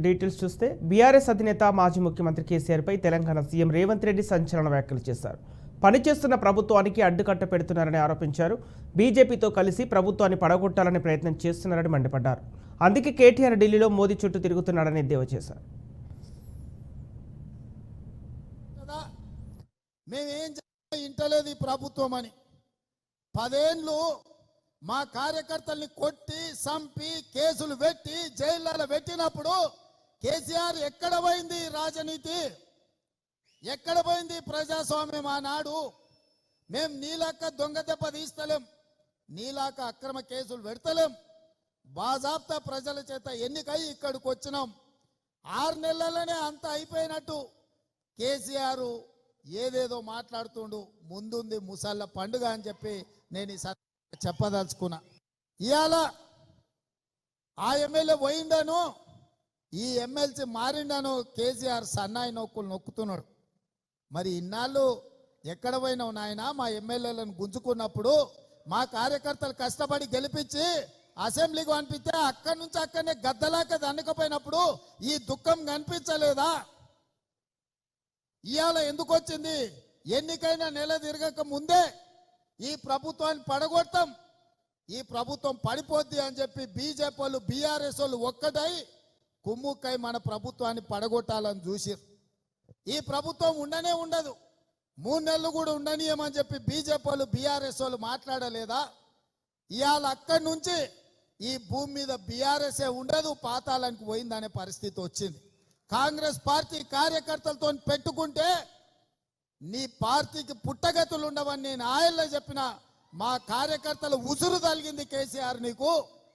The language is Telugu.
డీటెయిల్స్ చూస్తే బీఆర్ఎస్ అధినేత మాజీ ముఖ్యమంత్రి కేసీఆర్పై తెలంగాణ సీఎం రేవంత్ రెడ్డి సంచలన వ్యాఖ్యలు చేశారు. పనిచేస్తున్న ప్రభుత్వానికి అడ్డుకట్ట పెడుతున్నారని ఆరోపించారు. బీజేపీతో కలిసి ప్రభుత్వాన్ని పడగొట్టాలని ప్రయత్నం చేస్తున్నారని మండిపడ్డారు. అందుకే కేటీఆర్ ఢిల్లీలో మోదీ చుట్టూ తిరుగుతున్నాడని ఎద్దేవా చేశారు. ఇంటలేదు ప్రభుత్వం అని 10 ఏళ్ళు మా కార్యకర్తల్ని కొట్టి సంపి కేసులు పెట్టి జైళ్ళలో పెట్టినప్పుడు కేసీఆర్ ఎక్కడ పోయింది రాజనీతి, ఎక్కడ పోయింది ప్రజాస్వామ్యం? ఆనాడు మేము నీలాక దొంగ దెబ్బ తీస్తలేం, నీలాక అక్రమ కేసులు పెడతలేం, బాజాబ్తా ప్రజల చేత ఎన్నికై ఇక్కడికి వచ్చినాం. 6 నెలలనే అంత అయిపోయినట్టు కేసీఆర్ ఏదేదో మాట్లాడుతుండు. ముందుంది ముసళ్ళ పండుగ అని చెప్పి నేను ఈ చెప్పదలుచుకున్నా. ఇవాళ ఆ ఎమ్మెల్యే పోయిండను, ఈ ఎమ్మెల్సీ మారిండను కేసీఆర్ సన్నాయి నొక్కులు నొక్కుతున్నాడు. మరి ఇన్నాళ్ళు ఎక్కడ పోయినావు నాయన? మా ఎమ్మెల్యేలను గుంజుకున్నప్పుడు మా కార్యకర్తలు కష్టపడి గెలిపించి అసెంబ్లీకి పంపిస్తే అక్కడి నుంచి అక్కడనే గద్దలాక దండకపోయినప్పుడు ఈ దుఃఖం కనిపించలేదా? ఇవాళ ఎందుకు వచ్చింది? ఎన్నికైనా నెల తిరగక ముందే ఈ ప్రభుత్వాన్ని పడగొడతాం, ఈ ప్రభుత్వం పడిపోద్ది అని చెప్పి బీజేపీ వాళ్ళు బీఆర్ఎస్ వాళ్ళు ఒక్కటై కుమ్ముక్కై మన ప్రభుత్వాన్ని పడగొట్టాలని చూసిరు. ఈ ప్రభుత్వం ఉండనే ఉండదు, 3 నెలలు కూడా ఉండనీయమని చెప్పి బీజేపీ వాళ్ళు బీఆర్ఎస్ వాళ్ళు మాట్లాడలేదా? ఇవాళ అక్కడి నుంచి ఈ భూమి మీద బీఆర్ఎస్ఏ ఉండదు, పాతాళానికి పోయిందనే పరిస్థితి వచ్చింది. కాంగ్రెస్ పార్టీ కార్యకర్తలతో పెట్టుకుంటే నీ పార్టీకి పుట్టగతులు ఉండవని నేను ఆయల్లో చెప్పిన మా కార్యకర్తలు ఉసురు తలిగింది కేసీఆర్ నీకు.